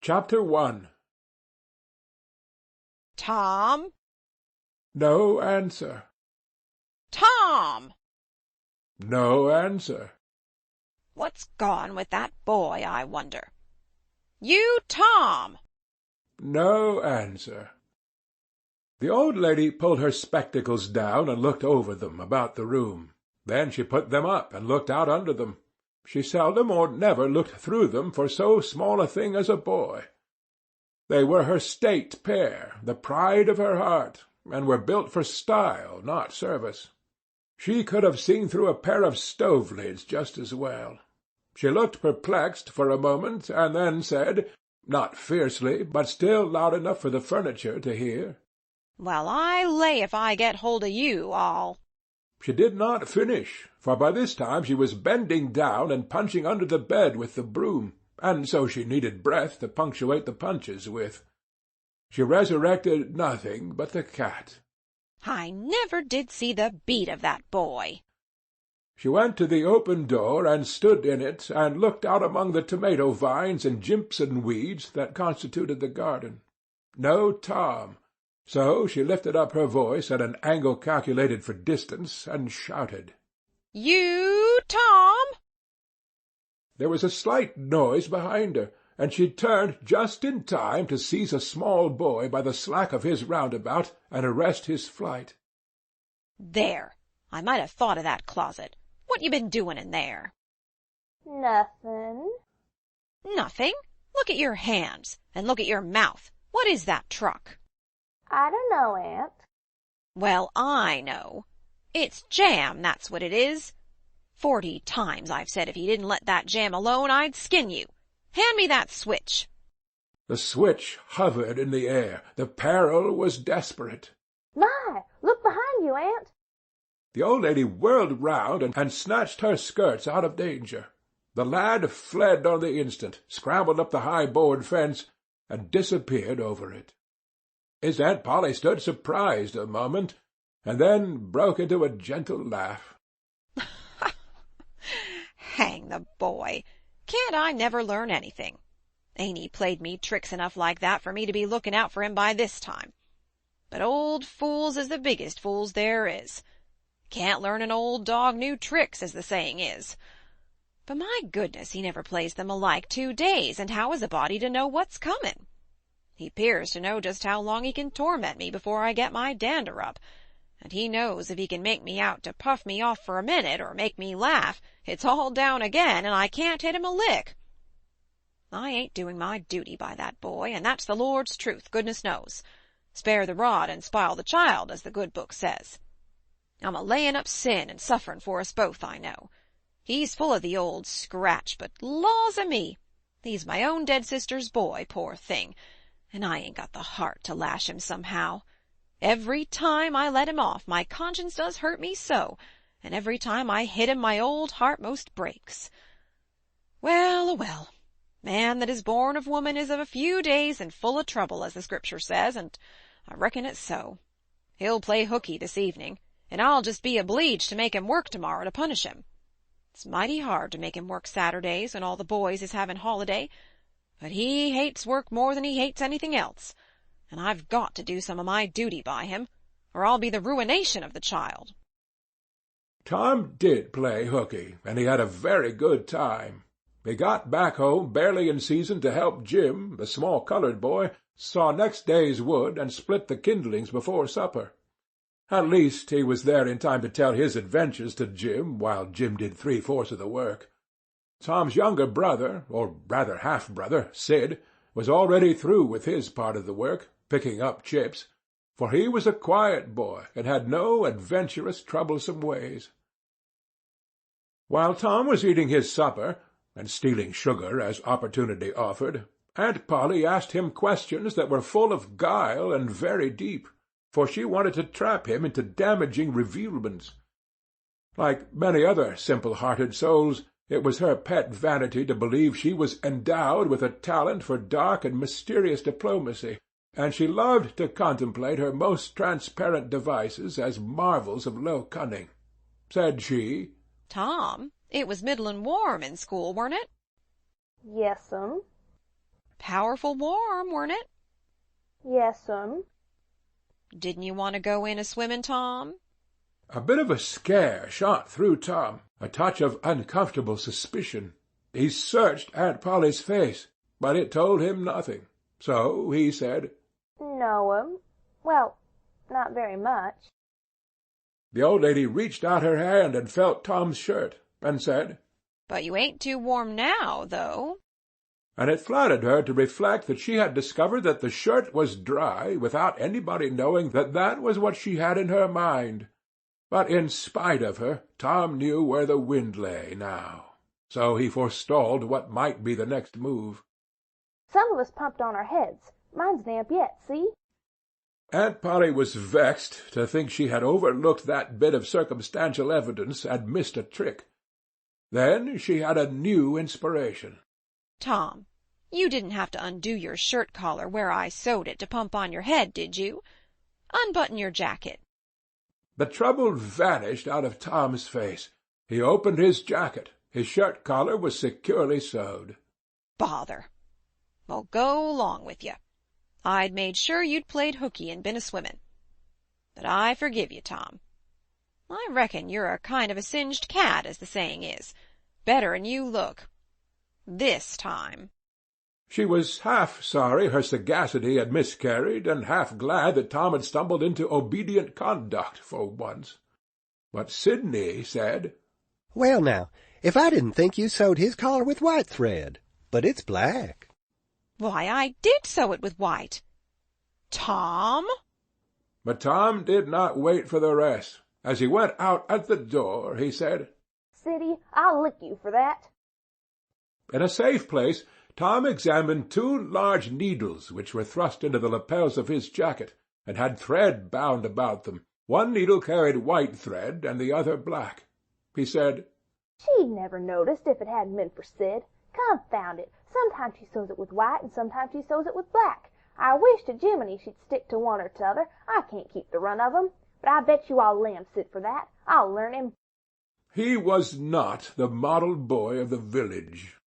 Chapter 1. Tom? No answer. Tom! No answer. What's gone with that boy, I wonder? You, Tom! No answer. The old lady pulled her spectacles down and looked over them about the room. Then she put them up and looked out under them. She seldom or never looked through them for so small a thing as a boy. They were her state pair, the pride of her heart, and were built for style, not service. She could have seen through a pair of stove-lids just as well. She looked perplexed for a moment, and then said, not fiercely, but still loud enough for the furniture to hear, Well, I lay if I get hold of you, I'll— She did not finish, for by this time she was bending down and punching under the bed with the broom, and so she needed breath to punctuate the punches with. She resurrected nothing but the cat. I never did see the beat of that boy. She went to the open door and stood in it and looked out among the tomato vines and jimpson weeds that constituted the garden. No Tom. So she lifted up her voice at an angle calculated for distance and shouted, You, Tom! There was a slight noise behind her, and she turned just in time to seize a small boy by the slack of his roundabout and arrest his flight. There! I might have thought of that closet. What you been doing in there? Nothing. Nothing. Look at your hands, and look at your mouth. What is that truck? I don't know, Aunt. Well, I know. It's jam, that's what it is. 40 times I've said if you didn't let that jam alone, I'd skin you. Hand me that switch. The switch hovered in the air. The peril was desperate. My, look behind you, Aunt. The old lady whirled round and snatched her skirts out of danger. The lad fled on the instant, scrambled up the high board fence, and disappeared over it. His Aunt Polly stood surprised a moment, and then broke into a gentle laugh. Hang the boy! Can't I never learn anything? Ain't he played me tricks enough like that for me to be looking out for him by this time? But old fools is the biggest fools there is. Can't learn an old dog new tricks, as the saying is. But my goodness, he never plays them alike 2 days, and how is a body to know what's comin'? He 'pears to know just how long he can torment me before I get my dander up, and he knows if he can make me out to puff me off for a minute or make me laugh, it's all down again, and I can't hit him a lick. I ain't doing my duty by that boy, and that's the Lord's truth, goodness knows. Spare the rod and spile the child, as the good book says. I'm a-layin' up sin and sufferin' for us both, I know. He's full of the old scratch, but laws-a-me, he's my own dead sister's boy, poor thing, and I ain't got the heart to lash him somehow. Every time I let him off, my conscience does hurt me so, and every time I hit him, my old heart most breaks. Well, well, man that is born of woman is of a few days and full of trouble, as the Scripture says, and I reckon it's so. He'll play hookey this evening, and I'll just be obleeged to make him work tomorrow to punish him. It's mighty hard to make him work Saturdays when all the boys is having holiday, but he hates work more than he hates anything else, and I've got to do some of my duty by him, or I'll be the ruination of the child. Tom did play hookey, and he had a very good time. He got back home barely in season to help Jim, the small colored boy, saw next day's wood and split the kindlings before supper. At least he was there in time to tell his adventures to Jim, while Jim did 3/4 of the work. Tom's younger brother, or rather half-brother, Sid, was already through with his part of the work, picking up chips, for he was a quiet boy and had no adventurous, troublesome ways. While Tom was eating his supper, and stealing sugar as opportunity offered, Aunt Polly asked him questions that were full of guile and very deep, for she wanted to trap him into damaging revealments. Like many other simple-hearted souls, it was her pet vanity to believe she was endowed with a talent for dark and mysterious diplomacy, and she loved to contemplate her most transparent devices as marvels of low cunning. Said she, Tom, it was middlin' warm in school, weren't it? Yes'm. Powerful warm, weren't it? Yes'm. Didn't you want to go in a-swimmin', Tom? A bit of a scare shot through Tom, a touch of uncomfortable suspicion. He searched Aunt Polly's face, but it told him nothing. So he said, "No'm. Well, not very much." The old lady reached out her hand and felt Tom's shirt, and said, "But you ain't too warm now, though." And it flattered her to reflect that she had discovered that the shirt was dry without anybody knowing that that was what she had in her mind. But in spite of her, Tom knew where the wind lay now. So he forestalled what might be the next move. "Some of us pumped on our heads. Mine's damp yet, see?" Aunt Polly was vexed to think she had overlooked that bit of circumstantial evidence and missed a trick. Then she had a new inspiration. "Tom, you didn't have to undo your shirt collar where I sewed it to pump on your head, did you? Unbutton your jacket." The trouble vanished out of Tom's face. He opened his jacket. His shirt collar was securely sewed. "Bother! Well, go along with you. I'd made sure you'd played hooky and been a-swimmin'. But I forgive you, Tom. I reckon you're a kind of a singed cat, as the saying is. Better'n you look. This time." She was half sorry her sagacity had miscarried, and half glad that Tom had stumbled into obedient conduct for once. But Sidney said, "Well, now, if I didn't think you sewed his collar with white thread, but it's black." "Why, I did sew it with white. Tom!" But Tom did not wait for the rest. As he went out at the door, he said, "Siddy, I'll lick you for that." In a safe place, Tom examined 2 large needles which were thrust into the lapels of his jacket, and had thread bound about them. One needle carried white thread, and the other black. He said, "She'd never noticed if it hadn't been for Sid. Confound it, sometimes she sews it with white, and sometimes she sews it with black. I wish to Jiminy she'd stick to one or t'other. I can't keep the run of 'em. But I bet you I'll lamb Sid for that. I'll learn him." He was not the model boy of the village.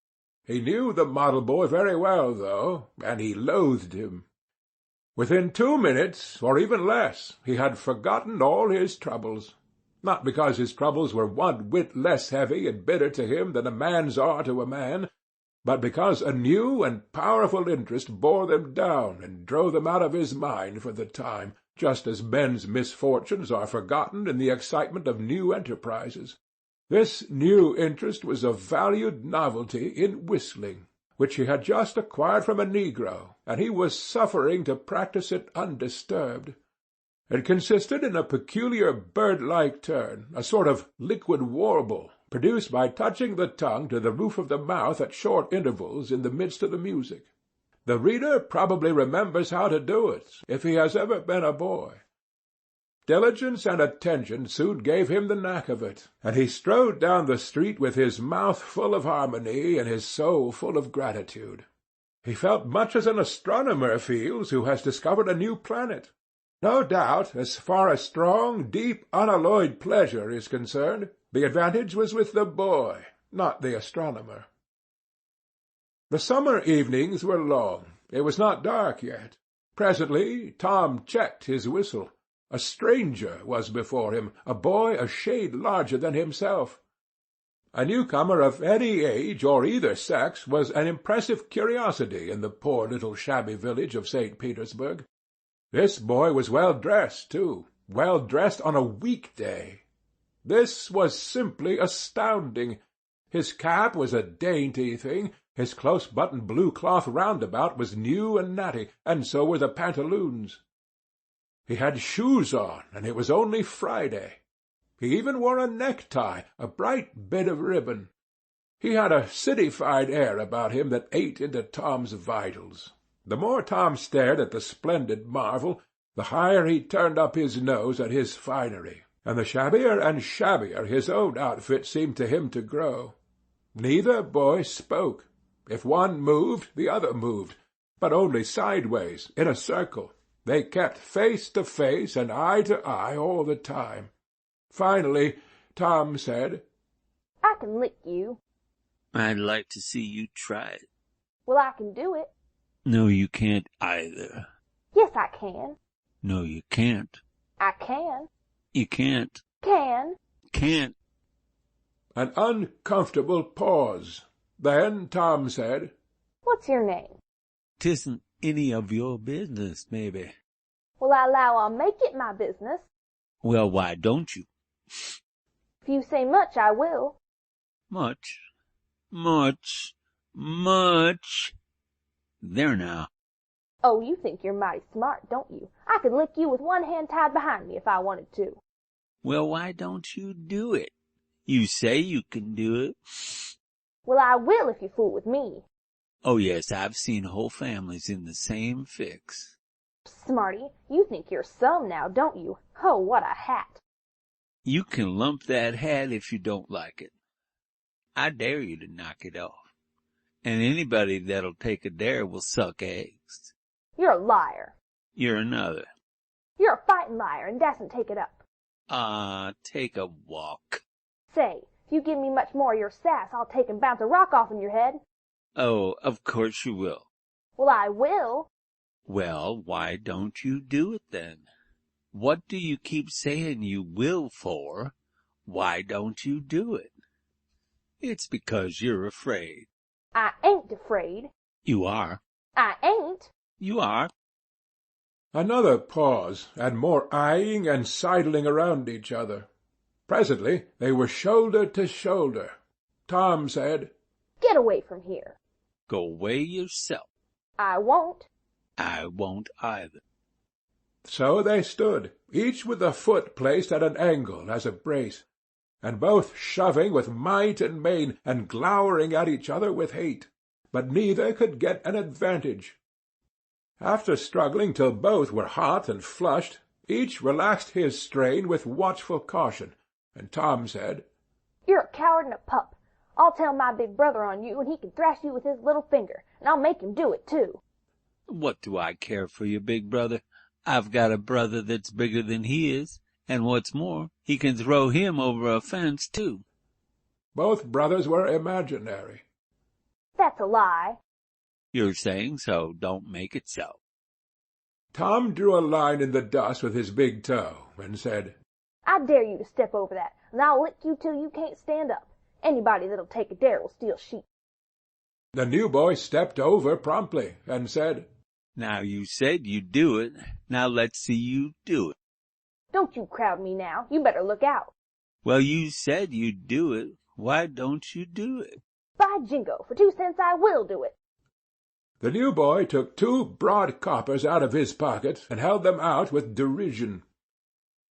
He knew the model boy very well, though, and he loathed him. Within 2 minutes, or even less, he had forgotten all his troubles. Not because his troubles were one whit less heavy and bitter to him than a man's are to a man, but because a new and powerful interest bore them down and drove them out of his mind for the time, just as men's misfortunes are forgotten in the excitement of new enterprises. This new interest was a valued novelty in whistling, which he had just acquired from a negro, and he was suffering to practice it undisturbed. It consisted in a peculiar bird-like turn, a sort of liquid warble, produced by touching the tongue to the roof of the mouth at short intervals in the midst of the music. The reader probably remembers how to do it, if he has ever been a boy. Diligence and attention soon gave him the knack of it, and he strode down the street with his mouth full of harmony and his soul full of gratitude. He felt much as an astronomer feels who has discovered a new planet. No doubt, as far as strong, deep, unalloyed pleasure is concerned, the advantage was with the boy, not the astronomer. The summer evenings were long. It was not dark yet. Presently Tom checked his whistle. A stranger was before him, a boy a shade larger than himself. A newcomer of any age or either sex was an impressive curiosity in the poor little shabby village of St. Petersburg. This boy was well dressed, too, well dressed on a week-day. This was simply astounding. His cap was a dainty thing, his close-buttoned blue cloth roundabout was new and natty, and so were the pantaloons. He had shoes on, and it was only Friday. He even wore a necktie, a bright bit of ribbon. He had a citified air about him that ate into Tom's vitals. The more Tom stared at the splendid marvel, the higher he turned up his nose at his finery, and the shabbier and shabbier his own outfit seemed to him to grow. Neither boy spoke. If one moved, the other moved, but only sideways, in a circle. They kept face to face and eye to eye all the time. Finally, Tom said, "I can lick you." "I'd like to see you try it." "Well, I can do it." No, you can't either. Yes, I can. No, you can't. I can. You can't. Can. Can't. An uncomfortable pause. Then Tom said, What's your name? 'Tisn't any of your business, maybe. Well, I allow I'll make it my business. Well, why don't you? If you say much, I will. Much. Much. Much. There now. Oh, you think you're mighty smart, don't you? I could lick you with one hand tied behind me if I wanted to. Well, why don't you do it? You say you can do it. Well, I will if you fool with me. Oh, yes, I've seen whole families in the same fix. Smarty, you think you're some now, don't you? Oh, what a hat. You can lump that hat if you don't like it. I dare you to knock it off. And anybody that'll take a dare will suck eggs. You're a liar. You're another. You're a fighting liar and dasn't take it up. Take a walk. Say, if you give me much more of your sass, I'll take and bounce a rock off in your head. Oh, of course you will. Well, I will. Well, why don't you do it then? What do you keep saying you will for? Why don't you do it? It's because you're afraid. I ain't afraid. You are. I ain't. You are. Another pause, and more eyeing and sidling around each other. Presently they were shoulder to shoulder. Tom said, Get away from here. Go away yourself. I won't. I won't either. So they stood, each with a foot placed at an angle as a brace, and both shoving with might and main, and glowering at each other with hate. But neither could get an advantage. After struggling till both were hot and flushed, each relaxed his strain with watchful caution, and Tom said, You're a coward and a pup. I'll tell my big brother on you, and he can thrash you with his little finger, and I'll make him do it, too. What do I care for your big brother? I've got a brother that's bigger than he is, and what's more, he can throw him over a fence, too. Both brothers were imaginary. That's a lie. You're saying so. Don't make it so. Tom drew a line in the dust with his big toe, and said, I dare you to step over that, and I'll lick you till you can't stand up. Anybody that'll take a dare will steal sheep. The new boy stepped over promptly, and said, Now you said you'd do it. Now let's see you do it. Don't you crowd me now. You better look out. Well, you said you'd do it. Why don't you do it? By jingo, for 2 cents I will do it. The new boy took 2 broad coppers out of his pocket and held them out with derision.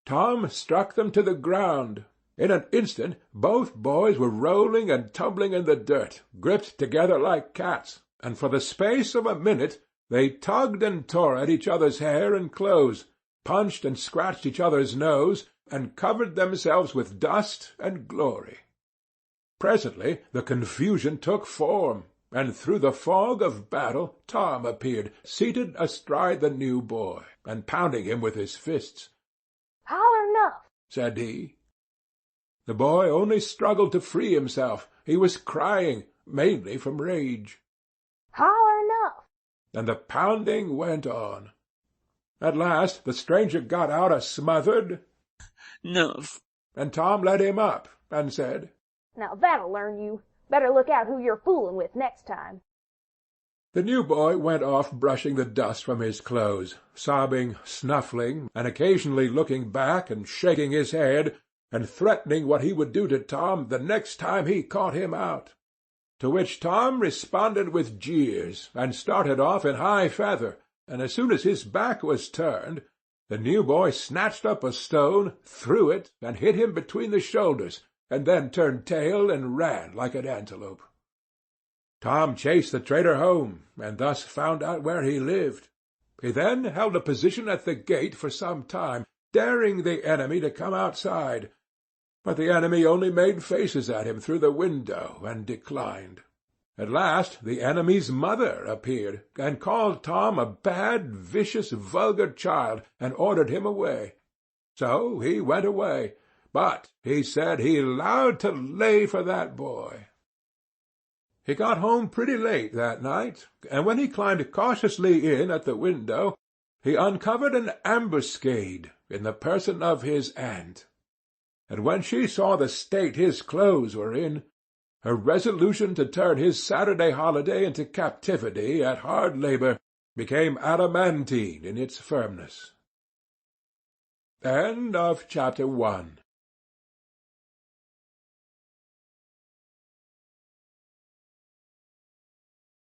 Tom struck them to the ground. In an instant both boys were rolling and tumbling in the dirt, gripped together like cats, and for the space of a minute they tugged and tore at each other's hair and clothes, punched and scratched each other's nose, and covered themselves with dust and glory. Presently the confusion took form, and through the fog of battle Tom appeared, seated astride the new boy, and pounding him with his fists. Holler enough, said he. The boy only struggled to free himself. He was crying, mainly from rage. Holler enough. And the pounding went on. At last the stranger got out a smothered "Nuff," and Tom let him up, and said, Now that'll learn you. Better look out who you're fooling with next time. The new boy went off brushing the dust from his clothes, sobbing, snuffling, and occasionally looking back and shaking his head, and threatening what he would do to Tom the next time he caught him out. To which Tom responded with jeers, and started off in high feather, and as soon as his back was turned, the new boy snatched up a stone, threw it, and hit him between the shoulders, and then turned tail and ran like an antelope. Tom chased the traitor home, and thus found out where he lived. He then held a position at the gate for some time, daring the enemy to come outside, but the enemy only made faces at him through the window and declined. At last the enemy's mother appeared, and called Tom a bad, vicious, vulgar child, and ordered him away. So he went away, but he said he 'lowed to lay for that boy. He got home pretty late that night, and when he climbed cautiously in at the window, he uncovered an ambuscade in the person of his aunt. And when she saw the state his clothes were in, her resolution to turn his Saturday holiday into captivity at hard labor became adamantine in its firmness. End of chapter 1.